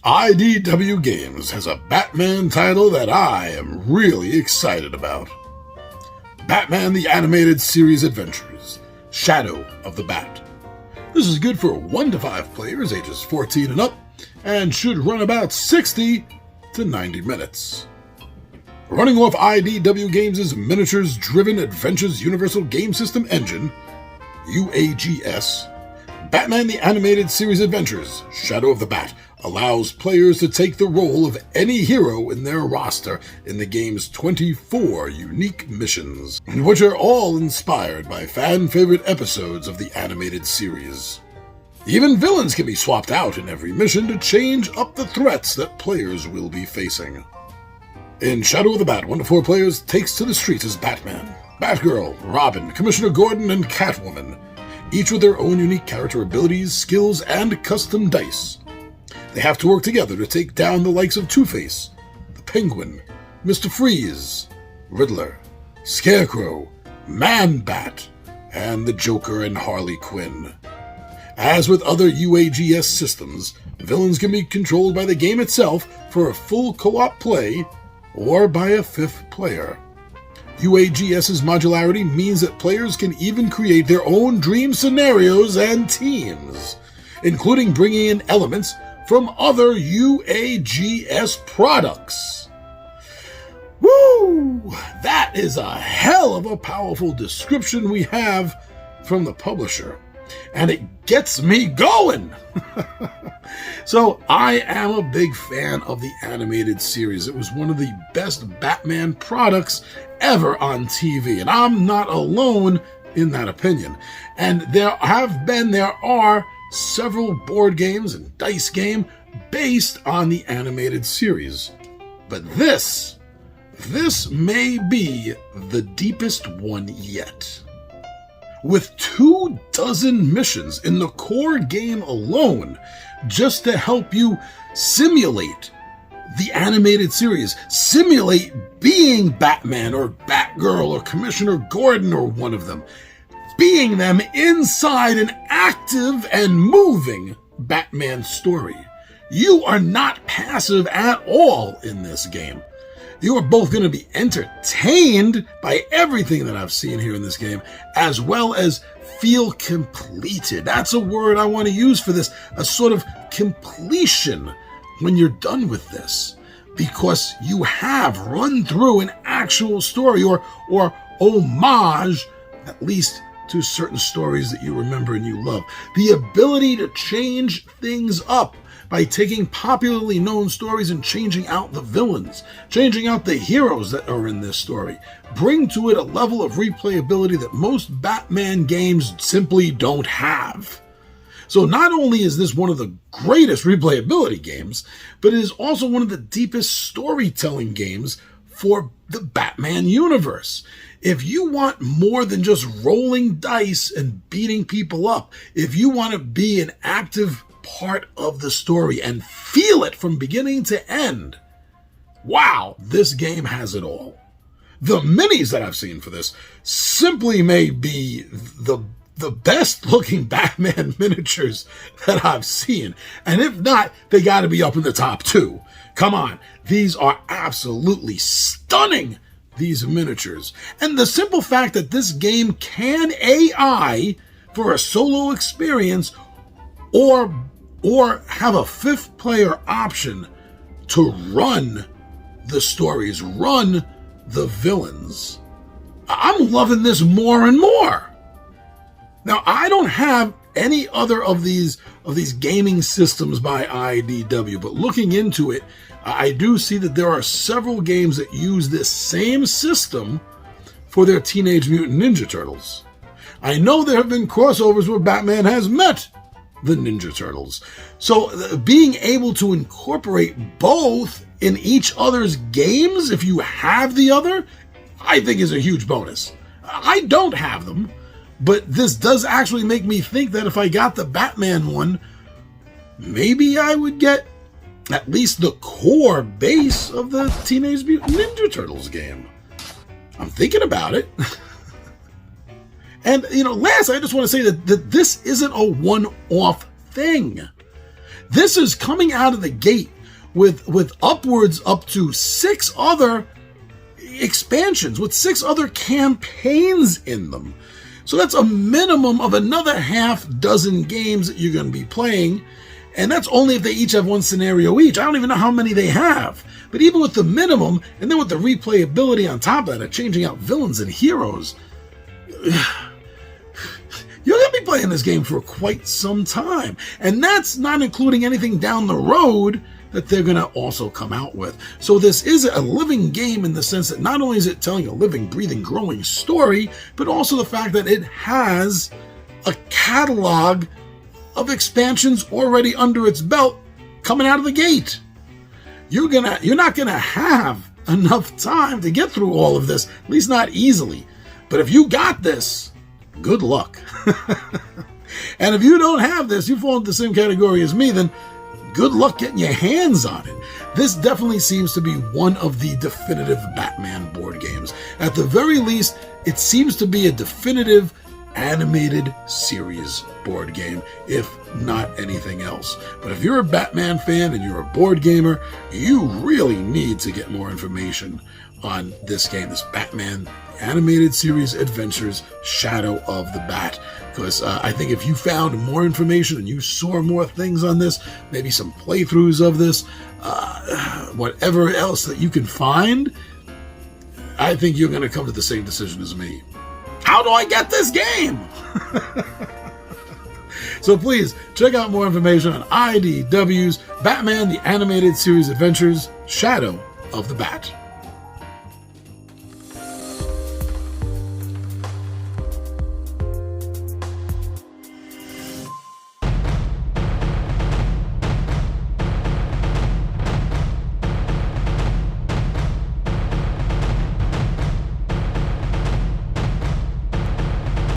IDW Games has a Batman title that I am really excited about. Batman the Animated Series Adventures, Shadow of the Bat. This is good for 1 to 5 players ages 14 and up, and should run about 60 to 90 minutes. Running off IDW Games' Miniatures-Driven Adventures Universal Game System Engine, UAGS, Batman the Animated Series Adventures, Shadow of the Bat, allows players to take the role of any hero in their roster in the game's 24 unique missions, which are all inspired by fan-favorite episodes of the animated series. Even villains can be swapped out in every mission to change up the threats that players will be facing. In Shadow of the Bat, 1 to 4 players takes to the streets as Batman, Batgirl, Robin, Commissioner Gordon, and Catwoman, each with their own unique character abilities, skills, and custom dice. They have to work together to take down the likes of Two-Face, the Penguin, Mr. Freeze, Riddler, Scarecrow, Man-Bat, and the Joker and Harley Quinn. As with other UAGS systems, villains can be controlled by the game itself for a full co-op play, or by a 5th player. UAGS's modularity means that players can even create their own dream scenarios and teams, including bringing in elements from other UAGS products. Woo! That is a hell of a powerful description we have from the publisher, and it gets me going! So, I am a big fan of the animated series. It was one of the best Batman products ever on TV, and I'm not alone in that opinion. And there are several board games and dice game based on the animated series. But this may be the deepest one yet. With 24 missions in the core game alone, just to help you simulate the animated series, simulate being Batman or Batgirl or Commissioner Gordon or one of them, being them inside an active and moving Batman story. You are not passive at all in this game. You are both going to be entertained by everything that I've seen here in this game, as well as feel completed. That's a word I want to use for this, a sort of completion when you're done with this, because you have run through an actual story or homage, at least to certain stories that you remember and you love. The ability to change things up by taking popularly known stories and changing out the villains, changing out the heroes that are in this story, bring to it a level of replayability that most Batman games simply don't have. So not only is this one of the greatest replayability games, but it is also one of the deepest storytelling games for the Batman universe. If you want more than just rolling dice and beating people up, if you want to be an active part of the story and feel it from beginning to end, wow, this game has it all. The minis that I've seen for this simply may be the best looking Batman miniatures that I've seen. And if not, they got to be up in the top 2. Come on, these are absolutely stunning, these miniatures. And the simple fact that this game can AI for a solo experience or have a 5th player option to run the stories, run the villains. I'm loving this more and more. Now, I don't have any other of these gaming systems by IDW, but looking into it, I do see that there are several games that use this same system for their Teenage Mutant Ninja Turtles. I know there have been crossovers where Batman has met the Ninja Turtles. So being able to incorporate both in each other's games, if you have the other, I think is a huge bonus. I don't have them, but this does actually make me think that if I got the Batman one, maybe I would get at least the core base of the Teenage Mutant Ninja Turtles game. I'm thinking about it. And, last, I just want to say that this isn't a one-off thing. This is coming out of the gate with upwards up to 6 other expansions, with 6 other campaigns in them. So that's a minimum of another half dozen games that you're going to be playing. And that's only if they each have 1 scenario each. I don't even know how many they have. But even with the minimum, and then with the replayability on top of that, changing out villains and heroes, you're going to be playing this game for quite some time. And that's not including anything down the road that they're going to also come out with. So this is a living game in the sense that not only is it telling a living, breathing, growing story, but also the fact that it has a catalog of expansions already under its belt coming out of the gate. You're not gonna have enough time to get through all of this, at least not easily. But if you got this, good luck. And if you don't have this, you fall into the same category as me, then good luck getting your hands on it. This definitely seems to be one of the definitive Batman board games. At the very least, it seems to be a definitive animated series board game, if not anything else. But if you're a Batman fan and you're a board gamer, you really need to get more information on this game, this Batman animated series adventures, Shadow of the Bat. Because I think if you found more information and you saw more things on this, maybe some playthroughs of this, whatever else that you can find, I think you're going to come to the same decision as me. How do I get this game? So please check out more information on IDW's Batman the Animated Series Adventures, Shadow of the Bat.